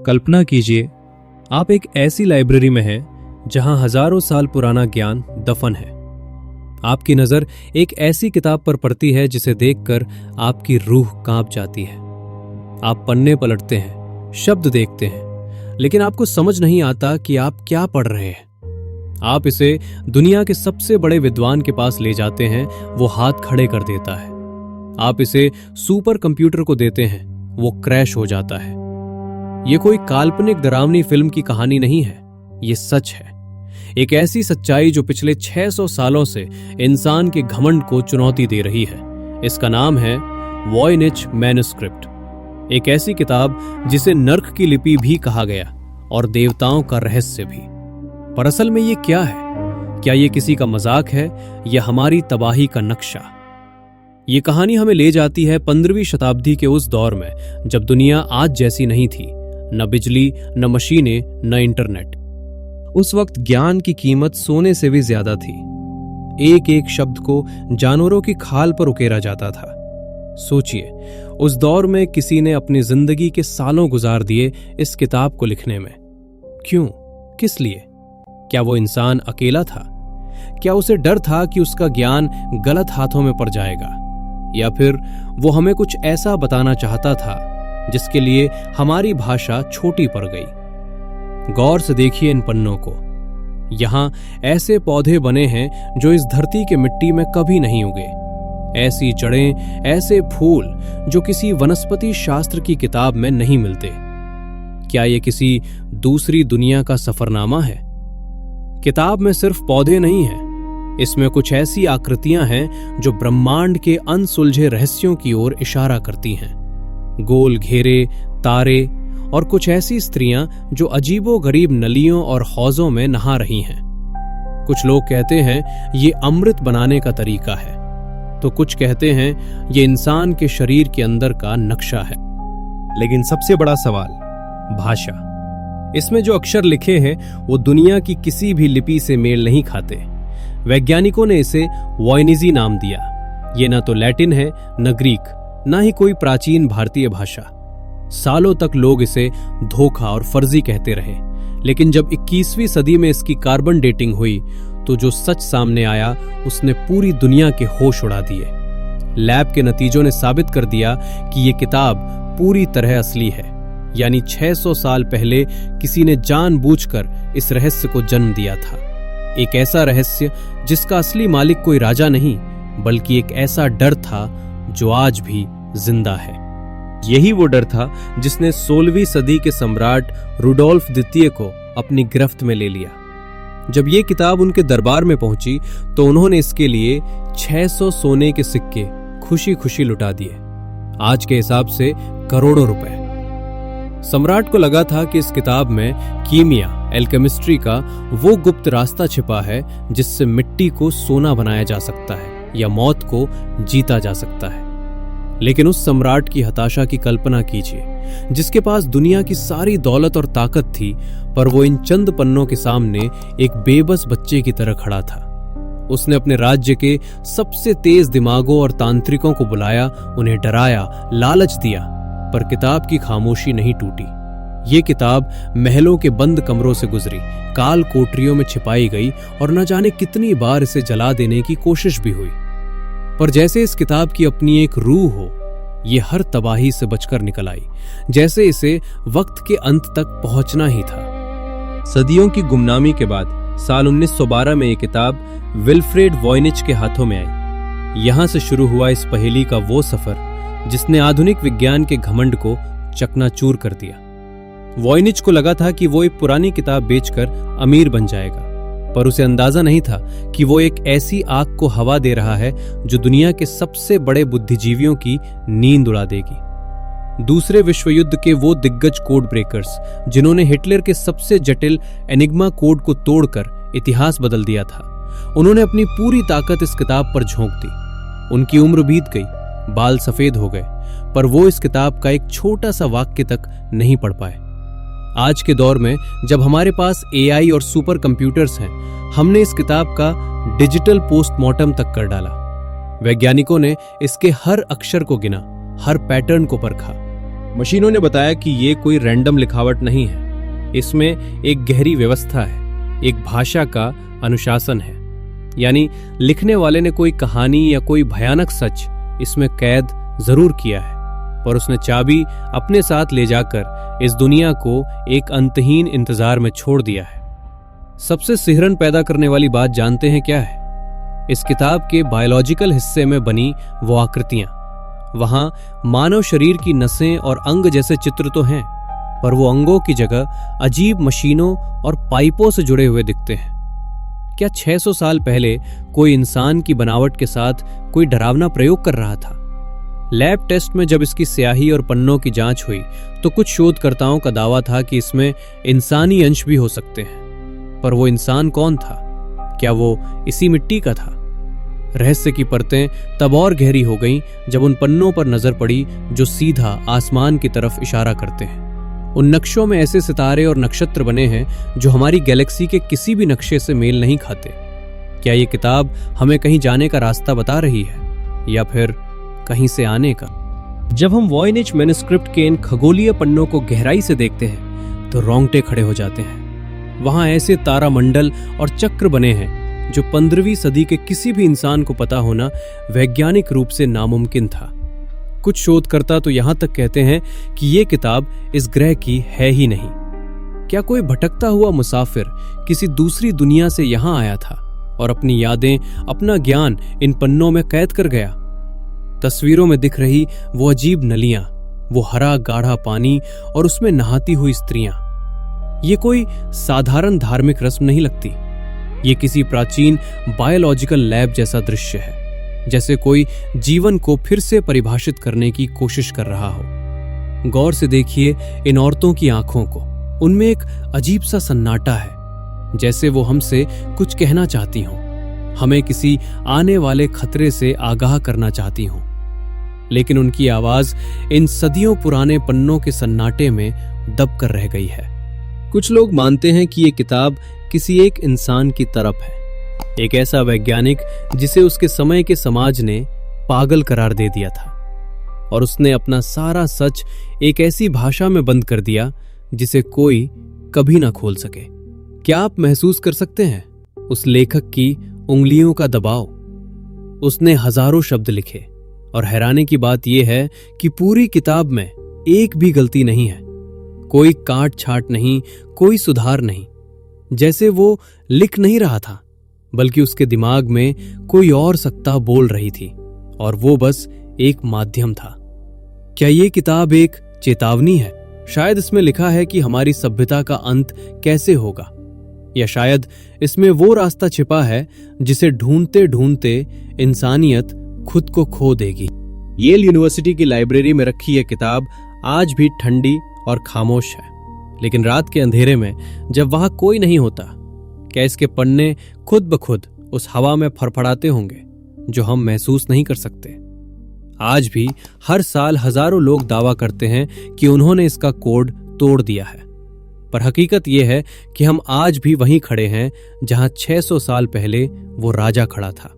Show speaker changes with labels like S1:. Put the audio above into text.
S1: कल्पना कीजिए, आप एक ऐसी लाइब्रेरी में हैं जहां हजारों साल पुराना ज्ञान दफन है। आपकी नजर एक ऐसी किताब पर पड़ती है जिसे देखकर आपकी रूह कांप जाती है। आप पन्ने पलटते हैं, शब्द देखते हैं, लेकिन आपको समझ नहीं आता कि आप क्या पढ़ रहे हैं। आप इसे दुनिया के सबसे बड़े विद्वान के पास ले जाते हैं, वो हाथ खड़े कर देता है। आप इसे सुपर कंप्यूटर को देते हैं, वो क्रैश हो जाता है। ये कोई काल्पनिक डरावनी फिल्म की कहानी नहीं है, ये सच है। एक ऐसी सच्चाई जो पिछले 600 सालों से इंसान के घमंड को चुनौती दे रही है। इसका नाम है वॉयनिच मैन्युस्क्रिप्ट। एक ऐसी किताब जिसे नर्क की लिपि भी कहा गया और देवताओं का रहस्य भी। पर असल में ये क्या है? क्या ये किसी का मजाक है या हमारी तबाही का नक्शा? ये कहानी हमें ले जाती है 15वीं शताब्दी के उस दौर में जब दुनिया आज जैसी नहीं थी। न बिजली, न मशीनें, न इंटरनेट। उस वक्त ज्ञान की कीमत सोने से भी ज्यादा थी। एक एक शब्द को जानवरों की खाल पर उकेरा जाता था। सोचिए, उस दौर में किसी ने अपनी जिंदगी के सालों गुजार दिए इस किताब को लिखने में। क्यों? किस लिए? क्या वो इंसान अकेला था? क्या उसे डर था कि उसका ज्ञान गलत हाथों में पड़ जाएगा? या फिर वो हमें कुछ ऐसा बताना चाहता था जिसके लिए हमारी भाषा छोटी पड़ गई? गौर से देखिए इन पन्नों को। यहां ऐसे पौधे बने हैं जो इस धरती के मिट्टी में कभी नहीं उगे। ऐसी जड़ें, ऐसे फूल जो किसी वनस्पति शास्त्र की किताब में नहीं मिलते। क्या ये किसी दूसरी दुनिया का सफरनामा है? किताब में सिर्फ पौधे नहीं हैं, इसमें कुछ ऐसी आकृतियां हैं जो ब्रह्मांड के अनसुलझे रहस्यों की ओर इशारा करती हैं। गोल घेरे, तारे और कुछ ऐसी स्त्रियां जो अजीबोगरीब नलियों और हौजों में नहा रही हैं। कुछ लोग कहते हैं ये अमृत बनाने का तरीका है, तो कुछ कहते हैं ये इंसान के शरीर के अंदर का नक्शा है। लेकिन सबसे बड़ा सवाल, भाषा। इसमें जो अक्षर लिखे हैं वो दुनिया की किसी भी लिपि से मेल नहीं खाते। वैज्ञानिकों ने इसे वॉयनिजी नाम दिया। ये न तो लैटिन है, न ग्रीक, न ही कोई प्राचीन भारतीय भाषा। सालों तक लोग इसे धोखा और फर्जी कहते रहे, लेकिन जब 21वीं सदी में इसकी कार्बन डेटिंग हुई तो जो सच सामने आया उसने पूरी दुनिया के होश उड़ा दिए। लैब के नतीजों ने साबित कर दिया कि ये किताब पूरी तरह असली है, यानी 600 साल पहले किसी ने जानबूझकर इस रहस्य को जन्म दिया था। एक ऐसा रहस्य जिसका असली मालिक कोई राजा नहीं, बल्कि एक ऐसा डर था जो आज भी जिंदा है। यही वो डर था जिसने 16वीं सदी के सम्राट रुडोल्फ द्वितीय को अपनी गिरफ्त में ले लिया। जब ये किताब उनके दरबार में पहुंची तो उन्होंने इसके लिए 600 सोने के सिक्के खुशी खुशी लुटा दिए, आज के हिसाब से करोड़ों रुपए। सम्राट को लगा था कि इस किताब में कीमिया, एल्केमिस्ट्री का वो गुप्त रास्ता छिपा है जिससे मिट्टी को सोना बनाया जा सकता है या मौत को जीता जा सकता है। लेकिन उस सम्राट की हताशा की कल्पना कीजिए, जिसके पास दुनिया की सारी दौलत और ताकत थी, पर वो इन चंद पन्नों के सामने एक बेबस बच्चे की तरह खड़ा था। उसने अपने राज्य के सबसे तेज दिमागों और तांत्रिकों को बुलाया, उन्हें डराया, लालच दिया, पर किताब की खामोशी नहीं टूटी। ये किताब महलों के बंद कमरों से गुजरी, काल कोठरियों में छिपाई गई और न जाने कितनी बार इसे जला देने की कोशिश भी हुई। पर जैसे इस किताब की अपनी एक रूह हो, ये हर तबाही से बचकर निकल आई, जैसे इसे वक्त के अंत तक पहुंचना ही था। सदियों की गुमनामी के बाद साल 1912 में ये किताब विल्फ्रेड वॉयनिच के हाथों में आई। यहां से शुरू हुआ इस पहेली का वो सफर जिसने आधुनिक विज्ञान के घमंड को चकनाचूर कर दिया। वॉयनिच को लगा था कि वो एक पुरानी किताब बेचकर अमीर बन जाएगा, पर उसे अंदाजा नहीं था कि वो एक ऐसी आग को हवा दे रहा है जो दुनिया के सबसे बड़े बुद्धिजीवियों की नींद उड़ा देगी। दूसरे विश्व युद्ध के वो दिग्गज कोड ब्रेकर्स जिन्होंने हिटलर के सबसे जटिल एनिग्मा कोड को तोड़कर इतिहास बदल दिया था, उन्होंने अपनी पूरी ताकत इस किताब पर झोंक दी। उनकी उम्र बीत गई, बाल सफेद हो गए, पर वो इस किताब का एक छोटा सा वाक्य तक नहीं पढ़ पाए। आज के दौर में जब हमारे पास AI और सुपर कंप्यूटर्स हैं, हमने इस किताब का डिजिटल पोस्टमार्टम तक कर डाला। वैज्ञानिकों ने इसके हर अक्षर को गिना, हर पैटर्न को परखा। मशीनों ने बताया कि ये कोई रैंडम लिखावट नहीं है, इसमें एक गहरी व्यवस्था है, एक भाषा का अनुशासन है। यानी लिखने वाले ने कोई कहानी या कोई भयानक सच इसमें कैद जरूर किया है, पर उसने चाबी अपने साथ ले जाकर इस दुनिया को एक अंतहीन इंतजार में छोड़ दिया है। सबसे सिहरन पैदा करने वाली बात जानते हैं क्या है? इस किताब के बायोलॉजिकल हिस्से में बनी वो आकृतियां। वहां मानव शरीर की नसें और अंग जैसे चित्र तो हैं, पर वो अंगों की जगह अजीब मशीनों और पाइपों से जुड़े हुए दिखते हैं। क्या 600 साल पहले कोई इंसान की बनावट के साथ कोई डरावना प्रयोग कर रहा था? लैब टेस्ट में जब इसकी स्याही और पन्नों की जांच हुई तो कुछ शोधकर्ताओं का दावा था कि इसमें इंसानी अंश भी हो सकते हैं, पर वो इंसान कौन था? क्या वो इसी मिट्टी का था? रहस्य की परतें तब और गहरी हो गईं जब उन पन्नों पर नजर पड़ी जो सीधा आसमान की तरफ इशारा करते हैं। उन नक्शों में ऐसे सितारे और नक्षत्र बने हैं जो हमारी गैलेक्सी के किसी भी नक्शे से मेल नहीं खाते। क्या ये किताब हमें कहीं जाने का रास्ता बता रही है, या फिर कहीं से आने का? जब हम वॉयनेज मैन्युस्क्रिप्ट के इन खगोलीय पन्नों को गहराई से देखते हैं तो रोंगटे खड़े हो जाते हैं। वहां ऐसे तारामंडल और चक्र बने हैं जो 15वीं सदी के किसी भी इंसान को पता होना वैज्ञानिक रूप से नामुमकिन था। कुछ शोधकर्ता तो यहां तक कहते हैं कि यह किताब इस ग्रह की है ही नहीं। क्या कोई भटकता हुआ मुसाफिर किसी दूसरी दुनिया से यहां आया था और अपनी यादें, अपना ज्ञान इन पन्नों में कैद कर गया? तस्वीरों में दिख रही वो अजीब नलियां, वो हरा गाढ़ा पानी और उसमें नहाती हुई स्त्रियां, ये कोई साधारण धार्मिक रस्म नहीं लगती। ये किसी प्राचीन बायोलॉजिकल लैब जैसा दृश्य है, जैसे कोई जीवन को फिर से परिभाषित करने की कोशिश कर रहा हो। गौर से देखिए इन औरतों की आंखों को, उनमें एक अजीब सा सन्नाटा है, जैसे वो हमसे कुछ कहना चाहती हों, हमें किसी आने वाले खतरे से आगाह करना चाहती हों। लेकिन उनकी आवाज इन सदियों पुराने पन्नों के सन्नाटे में दब कर रह गई है। कुछ लोग मानते हैं कि ये किताब किसी एक इंसान की तरफ है, एक ऐसा वैज्ञानिक जिसे उसके समय के समाज ने पागल करार दे दिया था और उसने अपना सारा सच एक ऐसी भाषा में बंद कर दिया जिसे कोई कभी ना खोल सके। क्या आप महसूस कर सकते हैं उस लेखक की उंगलियों का दबाव? उसने हजारों शब्द लिखे और हैरानी की बात यह है कि पूरी किताब में एक भी गलती नहीं है, कोई काट छाट नहीं, कोई सुधार नहीं। जैसे वो लिख नहीं रहा था, बल्कि उसके दिमाग में कोई और सत्ता बोल रही थी और वो बस एक माध्यम था। क्या ये किताब एक चेतावनी है? शायद इसमें लिखा है कि हमारी सभ्यता का अंत कैसे होगा, या शायद इसमें वो रास्ता छिपा है जिसे ढूंढते ढूंढते इंसानियत खुद को खो देगी। येल यूनिवर्सिटी की लाइब्रेरी में रखी यह किताब आज भी ठंडी और खामोश है, लेकिन रात के अंधेरे में जब वहां कोई नहीं होता, क्या इसके पन्ने खुद ब खुद उस हवा में फड़फड़ाते होंगे जो हम महसूस नहीं कर सकते? आज भी हर साल हजारों लोग दावा करते हैं कि उन्होंने इसका कोड तोड़ दिया है, पर हकीकत यह है कि हम आज भी वहीं खड़े हैं जहां 600 साल पहले वो राजा खड़ा था।